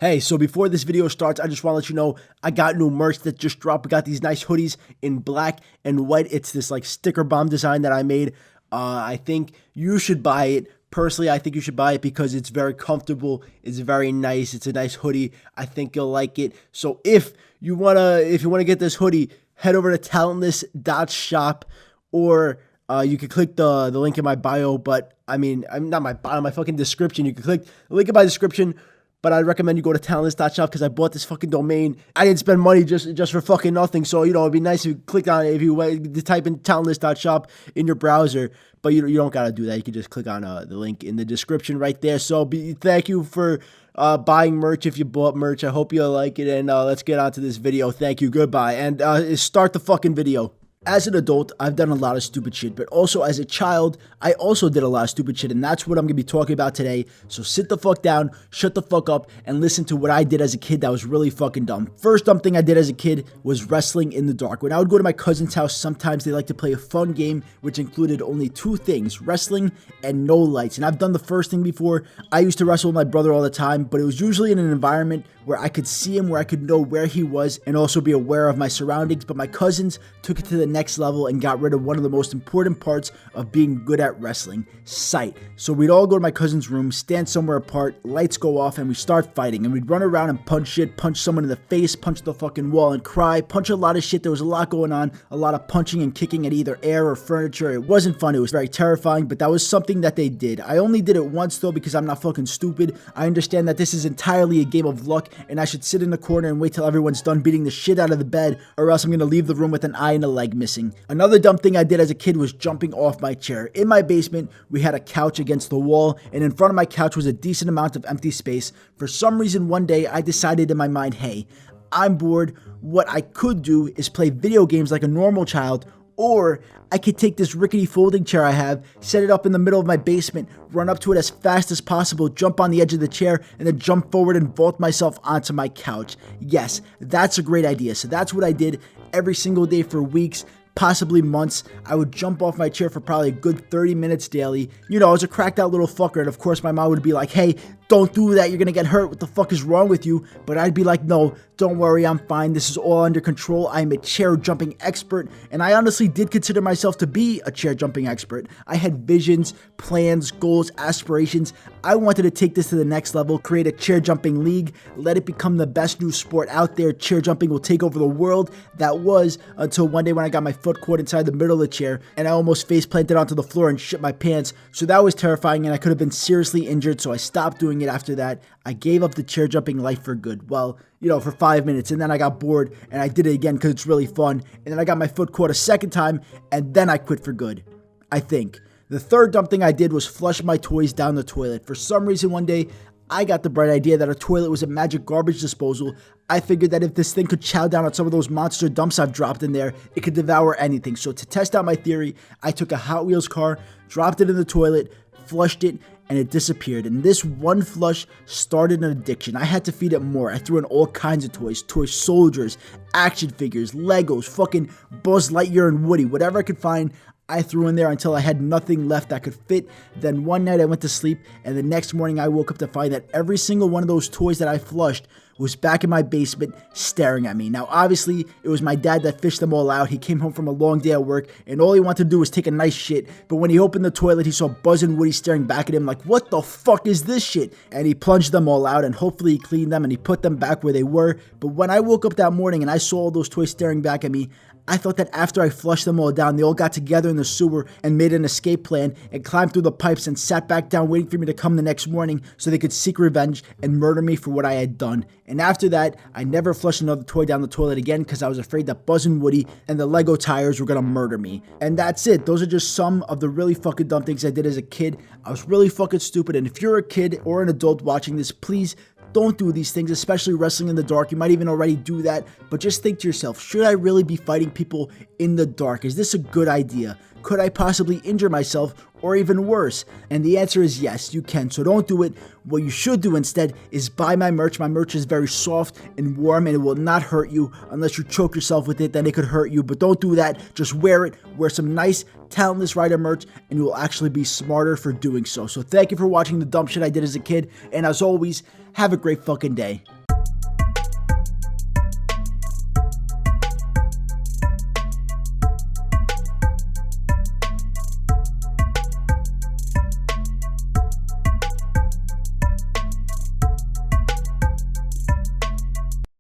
Hey, so before this video starts, I just want to let you know I got new merch that just dropped. We got these nice hoodies in black and white. It's this like sticker bomb design that I made. I think you should buy it. Personally, I think you should buy it because it's very comfortable. It's very nice. It's a nice hoodie. I think you'll like it. So if you wanna get this hoodie, head over to TheTalentlessShop, or you can click the link in my bio. But I'm not my bio, my fucking description. You can click the link in my description. But I'd recommend you go to talentless.shop because I bought this fucking domain. I didn't spend money just for fucking nothing. So, it'd be nice if you clicked on it, if you type in talentless.shop in your browser. But you don't got to do that. You can just click on the link in the description right there. So thank you for buying merch if you bought merch. I hope you like it. And let's get on to this video. Thank you. Goodbye. And start the fucking video. As an adult, I've done a lot of stupid shit, but also as a child, I also did a lot of stupid shit, and that's what I'm going to be talking about today. So sit the fuck down, shut the fuck up, and listen to what I did as a kid that was really fucking dumb. First dumb thing I did as a kid was wrestling in the dark. When I would go to my cousin's house, sometimes they like to play a fun game, which included only two things, wrestling and no lights. And I've done the first thing before. I used to wrestle with my brother all the time, but it was usually in an environment where I could see him, where I could know where he was, and also be aware of my surroundings. But my cousins took it to the next level and got rid of one of the most important parts of being good at wrestling, sight. So we'd all go to my cousin's room, stand somewhere apart, lights go off, and we start fighting. And we'd run around and punch shit, punch someone in the face, punch the fucking wall and cry, punch a lot of shit. There was a lot going on, a lot of punching and kicking at either air or furniture. It wasn't fun. It was very terrifying, but that was something that they did. I only did it once though because I'm not fucking stupid. I understand that this is entirely a game of luck, and I should sit in the corner and wait till everyone's done beating the shit out of the bed, or else I'm gonna leave the room with an eye and a leg missing. Another dumb thing I did as a kid was jumping off my chair. In my basement, we had a couch against the wall, and in front of my couch was a decent amount of empty space. For some reason, one day, I decided in my mind, hey, I'm bored. What I could do is play video games like a normal child, or I could take this rickety folding chair I have, set it up in the middle of my basement, run up to it as fast as possible, jump on the edge of the chair, and then jump forward and vault myself onto my couch. Yes, that's a great idea. So that's what I did every single day for weeks, possibly months. I would jump off my chair for probably a good 30 minutes daily. I was a cracked out little fucker, and of course my mom would be like, hey, don't do that, you're gonna get hurt, what the fuck is wrong with you? But I'd be like, no, don't worry, I'm fine, this is all under control, I'm a chair jumping expert. And I honestly did consider myself to be a chair jumping expert. I had visions, plans, goals, aspirations. I wanted to take this to the next level, create a chair jumping league, let it become the best new sport out there. Chair jumping will take over the world. That was until one day when I got my foot caught inside the middle of the chair and I almost face planted onto the floor and shit my pants. So that was terrifying, and I could have been seriously injured, so I stopped doing it after that. I gave up the chair jumping life for good. Well, for 5 minutes, and then I got bored and I did it again because it's really fun. And then I got my foot caught a second time, and then I quit for good, I think. The third dumb thing I did was flush my toys down the toilet. For some reason one day, I got the bright idea that a toilet was a magic garbage disposal. I figured that if this thing could chow down on some of those monster dumps I've dropped in there, it could devour anything. So to test out my theory, I took a Hot Wheels car, dropped it in the toilet, flushed it, and it disappeared. And this one flush started an addiction. I had to feed it more. I threw in all kinds of toys, toy soldiers, action figures, Legos, fucking Buzz Lightyear and Woody, whatever I could find, I threw in there until I had nothing left that could fit. Then one night I went to sleep, and the next morning I woke up to find that every single one of those toys that I flushed was back in my basement staring at me. Now, obviously, it was my dad that fished them all out. He came home from a long day at work, and all he wanted to do was take a nice shit. But when he opened the toilet, he saw Buzz and Woody staring back at him like, what the fuck is this shit? And he plunged them all out, and hopefully he cleaned them, and he put them back where they were. But when I woke up that morning and I saw all those toys staring back at me, I thought that after I flushed them all down, they all got together in the sewer and made an escape plan and climbed through the pipes and sat back down waiting for me to come the next morning so they could seek revenge and murder me for what I had done. And after that, I never flushed another toy down the toilet again because I was afraid that Buzz and Woody and the Lego tires were gonna murder me. And that's it. Those are just some of the really fucking dumb things I did as a kid. I was really fucking stupid, and if you're a kid or an adult watching this, please don't do these things, especially wrestling in the dark. You might even already do that, but just think to yourself, should I really be fighting people in the dark? Is this a good idea? Could I possibly injure myself, or even worse? And the answer is yes, you can, so don't do it. What you should do instead is buy my merch. My merch is very soft and warm, and it will not hurt you unless you choke yourself with it, then it could hurt you, but don't do that. Just wear it, wear some nice Talentless Writer merch, and you will actually be smarter for doing so. So thank you for watching the dumb shit I did as a kid, and as always, have a great fucking day.